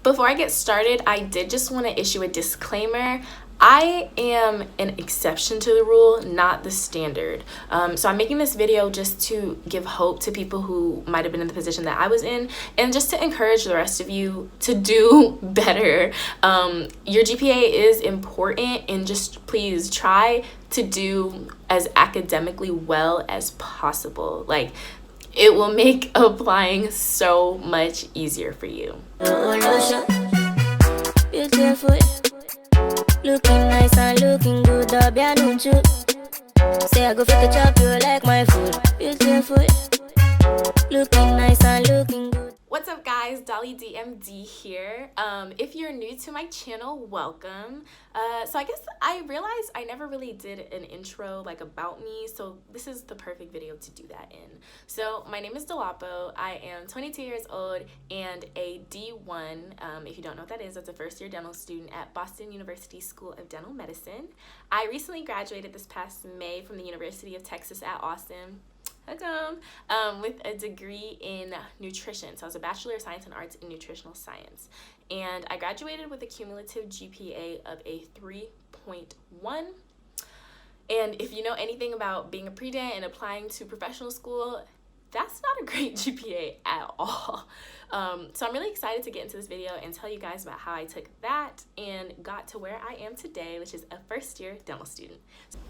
Before I get started, I did just want to issue a disclaimer. I am an exception to the rule, not the standard. So I'm making this video just to give hope to people who might have been in the position that I was in, and just to encourage the rest of you to do better. Your GPA is important, and just please try to do as academically well as possible. Like, it will make applying so much easier for you. Looking nice and looking good, say I go fit to chop you like my food. Beautiful. Looking nice and looking good. What's up, guys? Dolly D.M.D here. If you're new to my channel, welcome. So I guess I realized I never really did an intro like about me, so this is the perfect video to do that in. So my name is Dolapo. I am 22 years old and a D1. If you don't know what that is, that's a first-year dental student at Boston University School of Dental Medicine. I recently graduated this past May from the University of Texas at Austin. With a degree in nutrition. So I was a Bachelor of Science and Arts in Nutritional Science. And I graduated with a cumulative GPA of a 3.1. And if you know anything about being a pre-dent and applying to professional school, that's not a great GPA at all. So I'm really excited to get into this video and tell you guys about how I took that and got to where I am today, which is a first-year dental student.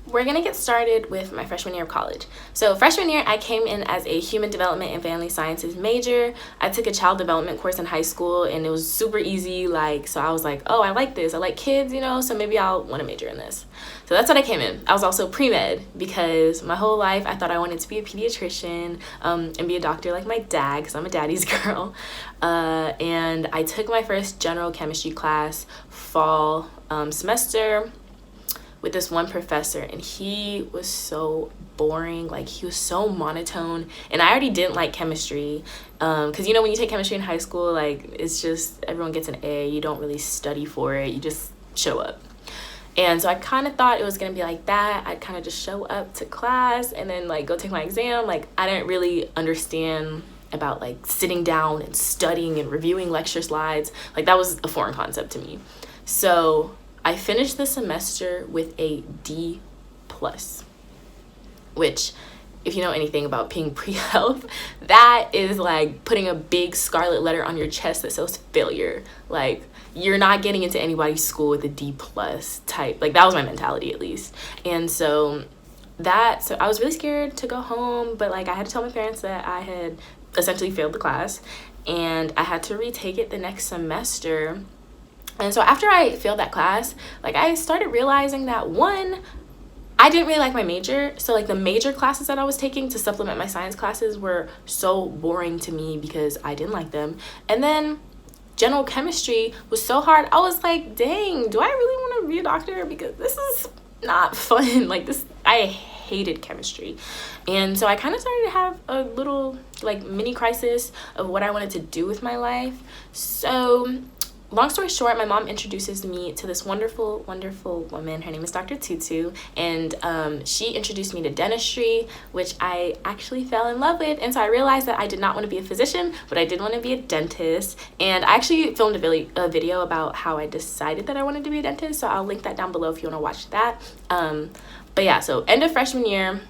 We're gonna get started with my freshman year of college. So freshman year, I came in as a human development and family sciences major. I took a child development course in high school, and it was super easy. So I was like, oh, I like this. I like kids, so maybe I'll want to major in this. So that's what I came in. I was also pre-med because my whole life I thought I wanted to be a pediatrician and be a doctor like my dad, because I'm a daddy's girl. And I took my first general chemistry class fall semester with this one professor, and he was so boring. Like, he was so monotone, and I already didn't like chemistry because when you take chemistry in high school, like, it's just everyone gets an A. You don't really study for it, you just show up. And so I kind of thought it was gonna be like that. I'd kind of just show up to class and then like go take my exam. Like, I didn't really understand about like sitting down and studying and reviewing lecture slides. Like, that was a foreign concept to me. So I finished the semester with a D+, which, if you know anything about being pre-health, that is like putting a big scarlet letter on your chest that says failure. Like, you're not getting into anybody's school with a D+ type. Like, that was my mentality, at least. And so I was really scared to go home, but like I had to tell my parents that I had essentially failed the class and I had to retake it the next semester. And so after I failed that class, like, I started realizing that, one, I didn't really like my major. So like the major classes that I was taking to supplement my science classes were so boring to me because I didn't like them. And then general chemistry was so hard. I was like, dang, do I really want to be a doctor? Because this is not fun. Like, I hated chemistry. And so I kind of started to have a little like mini crisis of what I wanted to do with my life. So long story short, my mom introduces me to this wonderful, wonderful woman. Her name is Dr. Tutu, and she introduced me to dentistry, which I actually fell in love with. And so I realized that I did not want to be a physician, but I did want to be a dentist. And I actually filmed a video about how I decided that I wanted to be a dentist, so I'll link that down below if you want to watch that. But yeah, so end of freshman year,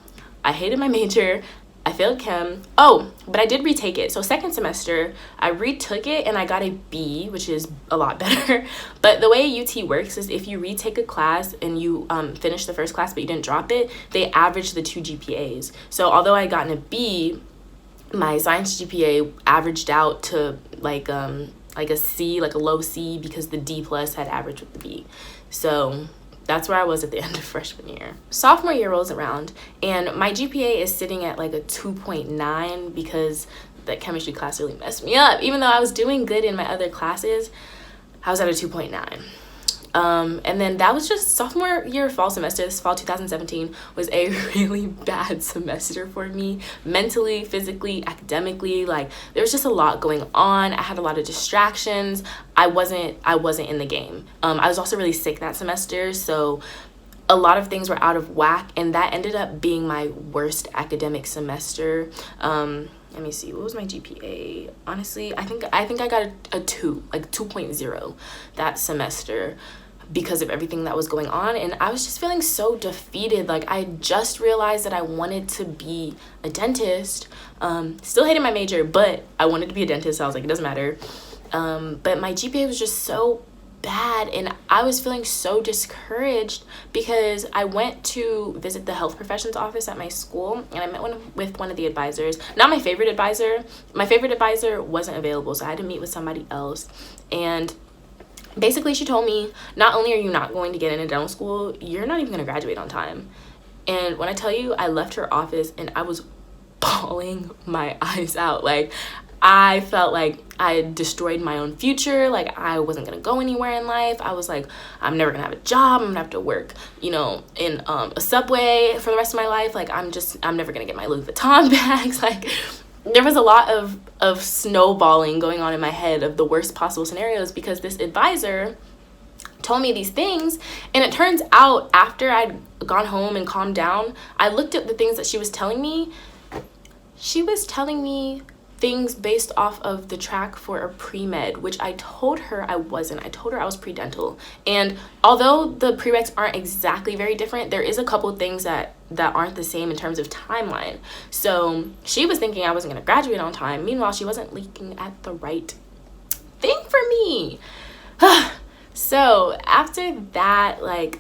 I hated my major. I failed chem. Oh, but I did retake it. So second semester, I retook it and I got a B, which is a lot better. But the way UT works is if you retake a class and you finish the first class but you didn't drop it, they average the two GPAs. So although I had gotten a B, my science GPA averaged out to like a C, like a low C, because the D+ had averaged with the B. So that's where I was at the end of freshman year. Sophomore year rolls around and my GPA is sitting at like a 2.9 because that chemistry class really messed me up. Even though I was doing good in my other classes, I was at a 2.9. And then that was just sophomore year fall semester. This fall 2017 was a really bad semester for me, mentally, physically, academically. Like, there was just a lot going on. I had a lot of distractions. I wasn't in the game. I was also really sick that semester, so a lot of things were out of whack, and that ended up being my worst academic semester. let me see, what was my GPA? Honestly, I think I got a 2, like 2.0 that semester, because of everything that was going on. And I was just feeling so defeated. Like, I just realized that I wanted to be a dentist. Still hated my major, but I wanted to be a dentist. So I was like, it doesn't matter. But my GPA was just so bad, and I was feeling so discouraged, because I went to visit the health professions office at my school, and I met with one of the advisors. Not my favorite advisor. My favorite advisor wasn't available, so I had to meet with somebody else. And basically, she told me, not only are you not going to get into dental school, you're not even going to graduate on time. And when I tell you, I left her office and I was bawling my eyes out. Like, I felt like I had destroyed my own future. Like, I wasn't going to go anywhere in life. I was like, I'm never going to have a job. I'm going to have to work, in a Subway for the rest of my life. Like, I'm never going to get my Louis Vuitton bags. Like, there was a lot of snowballing going on in my head of the worst possible scenarios, because this advisor told me these things. And it turns out, after I'd gone home and calmed down, I looked at the things that she was telling me. She was telling me things based off of the track for a pre-med, which I told her I wasn't. I told her I was pre-dental. And although the prereqs aren't exactly very different, there is a couple of things that aren't the same in terms of timeline. So she was thinking I wasn't going to graduate on time. Meanwhile, she wasn't looking at the right thing for me. So after that, like,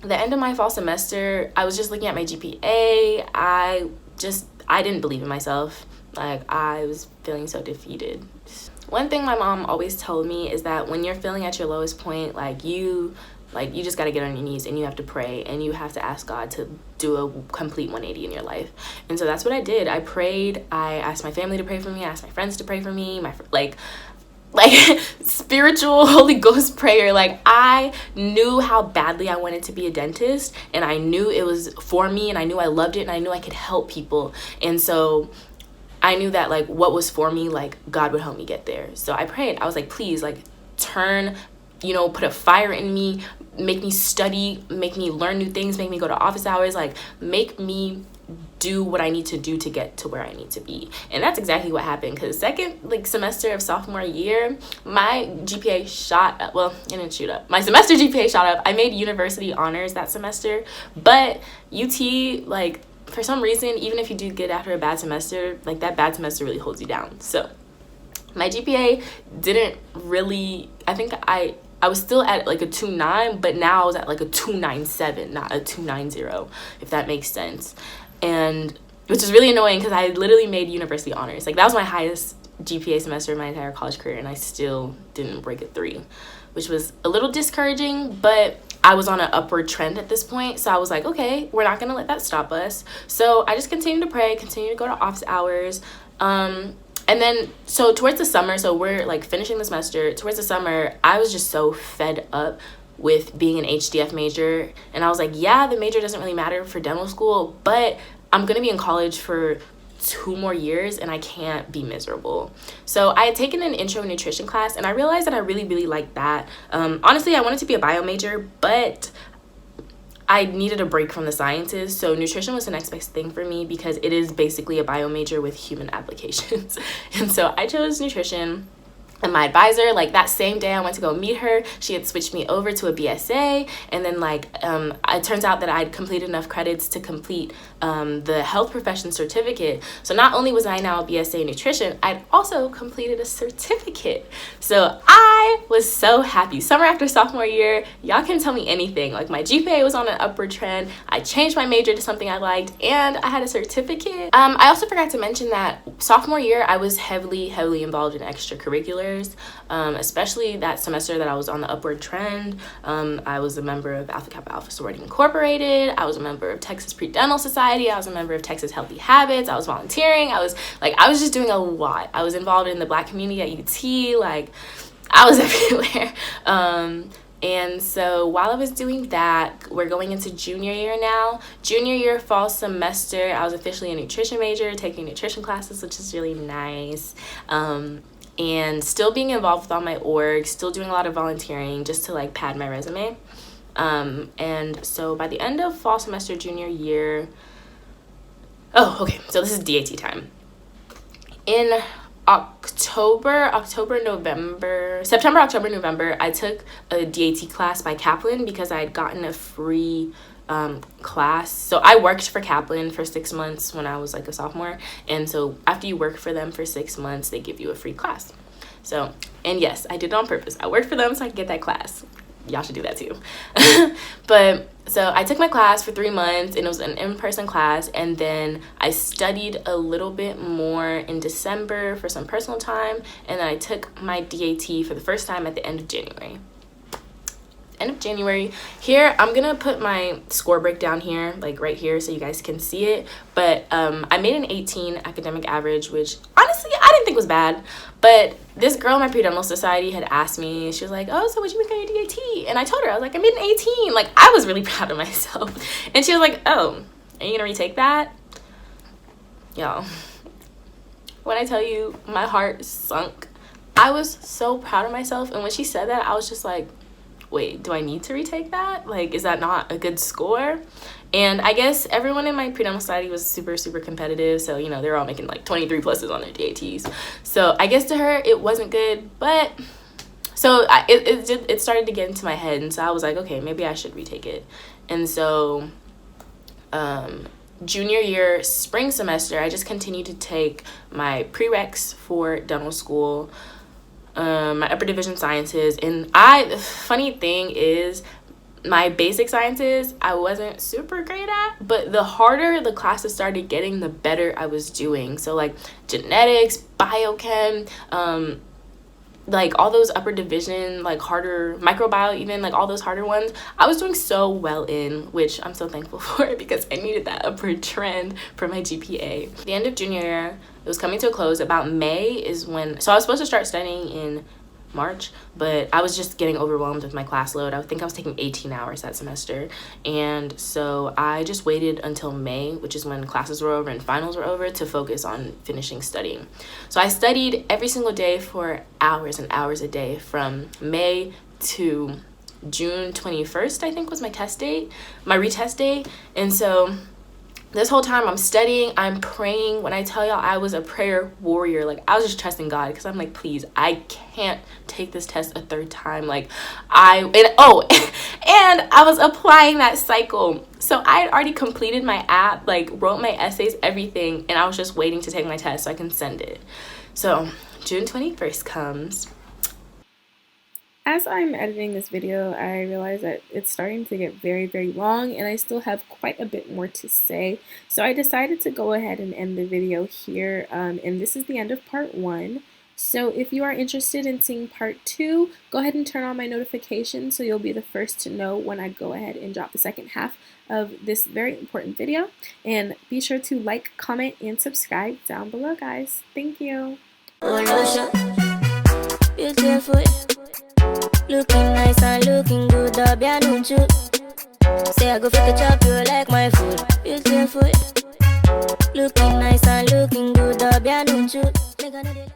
the end of my fall semester, I was just looking at my GPA. I didn't believe in myself. Like, I was feeling so defeated. One thing my mom always told me is that when you're feeling at your lowest point, you just got to get on your knees and you have to pray and you have to ask God to do a complete 180 in your life. And so that's what I did. I prayed. I asked my family to pray for me. I asked my friends to pray for me. Like spiritual Holy Ghost prayer. Like, I knew how badly I wanted to be a dentist, and I knew it was for me, and I knew I loved it, and I knew I could help people. And so I knew that, like, what was for me, like, God would help me get there. So I prayed. I was like, please, like, turn, put a fire in me, make me study, make me learn new things, make me go to office hours, like, make me do what I need to do to get to where I need to be. And that's exactly what happened, because second semester of sophomore year, my GPA shot up. Well, it didn't shoot up. My semester GPA shot up. I made university honors that semester, but UT, like, for some reason, even if you do good after a bad semester, like, that bad semester really holds you down. So my GPA didn't really, I think I was still at like a 2.9, but now I was at like a 2.97, not a 2.90, if that makes sense. And which is really annoying, because I literally made university honors. Like, that was my highest GPA semester in my entire college career, and I still didn't break a 3, which was a little discouraging, but I was on an upward trend at this point. So I was like, okay, we're not going to let that stop us. So I just continued to pray, continued to go to office hours. And then, so towards the summer, so we're like finishing the semester. Towards the summer, I was just so fed up with being an HDF major. And I was like, yeah, the major doesn't really matter for dental school, but I'm going to be in college for 2 more years and I can't be miserable. So I had taken an intro nutrition class, and I realized that I really, really liked that. Honestly, I wanted to be a bio major, but I needed a break from the sciences. So nutrition was the next best thing for me, because it is basically a bio major with human applications. And so I chose nutrition. And my advisor, like, that same day I went to go meet her, she had switched me over to a BSA. And then, like, it turns out that I'd completed enough credits to complete the health profession certificate. So not only was I now a BSA in nutrition, I'd also completed a certificate. So I was so happy. Summer after sophomore year, y'all can tell me anything. Like, my GPA was on an upward trend. I changed my major to something I liked, and I had a certificate. I also forgot to mention that sophomore year, I was heavily involved in extracurriculars. Especially that semester that I was on the upward trend. I was a member of Alpha Kappa Alpha Sorority Incorporated. I was a member of Texas Pre-Dental Society. I was a member of Texas Healthy Habits. I was volunteering. I was just doing a lot. I was involved in the Black community at UT. Like, I was everywhere. And so while I was doing that, we're going into junior year now. Junior year fall semester, I was officially a nutrition major, taking nutrition classes, which is really nice. And still being involved with all my org, still doing a lot of volunteering just to, like, pad my resume. And so by the end of fall semester junior year, oh, okay, so this is DAT time. in September, October, November, I took a DAT class by Kaplan because I had gotten a free class. So I worked for Kaplan for 6 months when I was like a sophomore, and so after you work for them for 6 months, they give you a free class. So, and yes, I did it on purpose. I worked for them so I could get that class. Y'all should do that too. But so I took my class for 3 months, and it was an in-person class, and then I studied a little bit more in December for some personal time, and then I took my DAT for the first time at the end of January. Here I'm gonna put my score breakdown here, like right here, so you guys can see it. But I made an 18 academic average, which honestly I didn't think was bad. But this girl in my pre-dental society had asked me, she was like, oh, so what'd you make on your DAT? And I told her, I was like, I made an 18. Like, I was really proud of myself. And she was like, oh, are you gonna retake that? Y'all, when I tell you my heart sunk, I was so proud of myself. And when she said that, I was just like, wait, do I need to retake that? Like, is that not a good score? And I guess everyone in my pre-dental society was super, super competitive. So, you know, they were all making like 23 pluses on their DATs. So I guess to her, it wasn't good. But so it started to get into my head. And so I was like, okay, maybe I should retake it. And so junior year, spring semester, I just continued to take my prereqs for dental school, my upper division sciences. And the funny thing is, my basic sciences I wasn't super great at, but the harder the classes started getting, the better I was doing. So like genetics, biochem, like all those upper division, like harder, microbiome even, like all those harder ones, I was doing so well in, which I'm so thankful for because I needed that upward trend for my GPA. The end of junior year, it was coming to a close. About May is when, so I was supposed to start studying in March, but I was just getting overwhelmed with my class load. I think I was taking 18 hours that semester, and so I just waited until May, which is when classes were over and finals were over, to focus on finishing studying. So I studied every single day for hours and hours a day from May to June 21st, I think was my test date, my retest date. And so this whole time I'm studying, I'm praying. When I tell y'all I was a prayer warrior, like I was just trusting God, because I'm like, please, I can't take this test a third time. Like and I was applying that cycle. So I had already completed my app, like wrote my essays, everything, and I was just waiting to take my test so I can send it. So June 21st comes. As I'm editing this video, I realize that it's starting to get very, very long, and I still have quite a bit more to say. So I decided to go ahead and end the video here, and this is the end of part 1. So if you are interested in seeing part 2, go ahead and turn on my notifications so you'll be the first to know when I go ahead and drop the second half of this very important video. And be sure to like, comment, and subscribe down below, guys. Thank you. Beautiful, looking nice and looking good, say I go fit to chop you like my food. Beautiful, looking nice and looking good,